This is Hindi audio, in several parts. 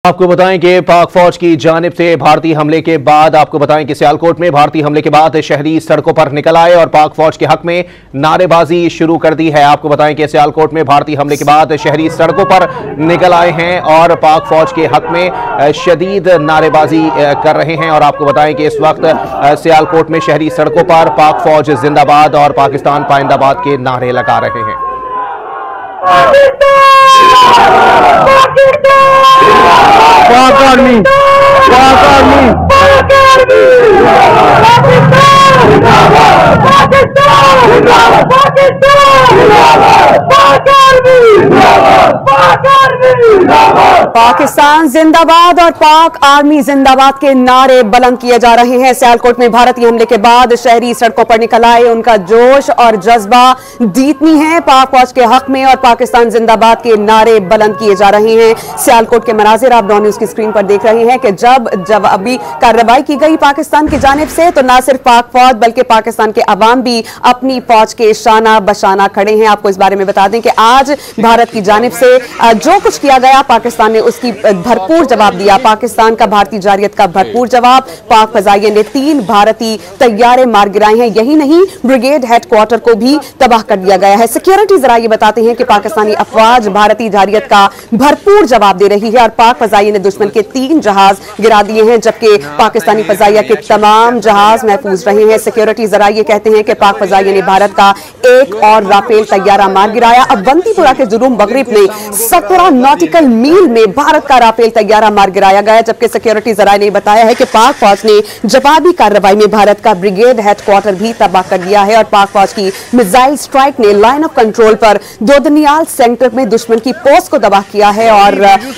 आपको बताएं कि पाक फौज की जानिब से भारतीय हमले के बाद आपको बताएं कि सियालकोट में भारतीय हमले के बाद शहरी सड़कों पर निकल आए और पाक फौज के हक में नारेबाजी शुरू कर दी है। आपको बताएं कि सियालकोट में भारतीय हमले के बाद शहरी सड़कों पर निकल आए हैं और पाक फौज के हक में शदीद नारेबाजी कर रहे हैं। और आपको बताएं कि इस वक्त सियालकोट में शहरी सड़कों पर पाक फौज जिंदाबाद और पाकिस्तान पाइंदाबाद के नारे लगा रहे हैं। पाक आर्मी, पाक आर्मी, पाक आर्मी, पाकिस्तान जिंदाबाद और पाक आर्मी जिंदाबाद के नारे बुलंद किए जा रहे हैं। सियालकोट में भारतीय हमले के बाद शहरी सड़कों पर निकल आए, उनका जोश और जज्बा जीतनी है पाक फौज के हक में और पाकिस्तान जिंदाबाद के नारे बुलंद किए जा रहे हैं। सियालकोट के मनाजिर आप न्यूज़ की स्क्रीन पर देख रहे हैं कि जब अभी कार्रवाई की गई पाकिस्तान की जानिब से, तो न सिर्फ पाक फौज बल्कि पाकिस्तान के अवाम भी अपनी फौज के शाना बशाना खड़े हैं। आपको इस बारे में बता दें कि आज भारत की जानिब से जो कुछ किया गया, पाकिस्तान ने उसकी भरपूर जवाब दिया। पाकिस्तान का भारतीय जारियत का भरपूर जवाब। पाक फजाइये ने 3 भारतीय तैयारे मार गिराए हैं। यही नहीं, ब्रिगेड हेडक्वार्टर को भी तबाह कर दिया गया है। सिक्योरिटी जरा ये बताते हैं कि पाकिस्तानी अफवाज भारतीय जारियत का भरपूर जवाब दे रही है और पाक फजाइये ने दुश्मन के 3 जहाज गिरा दिए हैं, जबकि पाकिस्तानी फजाइया के तमाम जहाज महफूज रहे हैं। सिक्योरिटी जरा ये कहते हैं कि पाक फजाइये ने भारत का एक और राफेल तैयारा मार गिराया। अवंतीपुरा के जुनूब मगरिब में 17 नॉटिकल मील में भारत का राफेल तैयारा मार गिराया गया, जबकि सिक्योरिटी जरा ने बताया है कि पाक फौज ने जवाबी कार्रवाई में भारत का ब्रिगेड हेडक्वार्टर भी तबाह कर दिया है। और पाक फौज की मिसाइल स्ट्राइक ने लाइन ऑफ कंट्रोल पर दोदनियाल सेक्टर में दुश्मन की पोस्ट को तबाह किया है और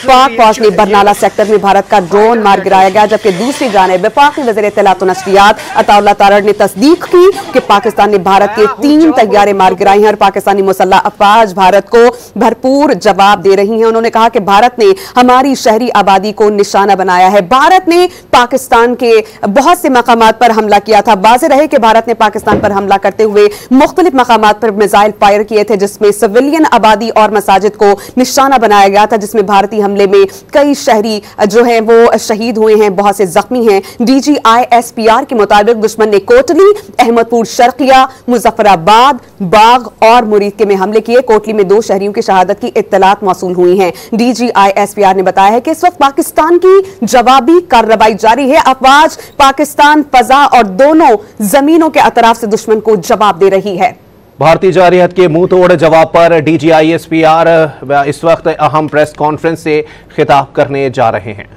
पाक फौज ने बरनाला सेक्टर में भारत का ड्रोन मार गिराया गया। जबकि दूसरी जानिब वफाकी वज़ीर इत्तलात व नशरियात अताउल्लाह तारड़ ने तस्दीक की कि पाकिस्तान ने भारत के 3 तैयारे मार गिराए हैं और पाकिस्तानी मुसल्लह अफवाज भारत को भरपूर जवाब दे रही हैं। उन्होंने कहा कि भारत ने हमारी शहरी आबादी को निशाना बनाया है। भारत ने पाकिस्तान के बहुत से मकामात पर हमला किया था। वाज़ेह रहे कि भारत ने पाकिस्तान पर हमला करते हुए मुख्तलिफ मकामात पर मिसाइल फायर किए थे, जिसमें सिविलियन आबादी और मसाजिद को निशाना बनाया गया था, जिसमें भारतीय हमले में कई शहरी जो है वो शहीद हुए हैं, बहुत से जख्मी हैं। DGISPR के मुताबिक दुश्मन ने कोटली, अहमदपुर शर्किया, मुजफ्फराबाद, बाग और मुरीद में हमले किए। कोटली में 2 शहरियों की शहादत की इत्तलात मौसूल हुई हैं। DGISPR ने बताया है कि इस वक्त पाकिस्तान की जवाबी कार्रवाई जारी है। अफवाज पाकिस्तान फजा और दोनों जमीनों के अतराफ से दुश्मन को जवाब दे रही है। भारतीय जारियत के मुंह तोड़ जवाब पर DGISPR इस वक्त अहम प्रेस कॉन्फ्रेंस से खिताब करने जा रहे हैं।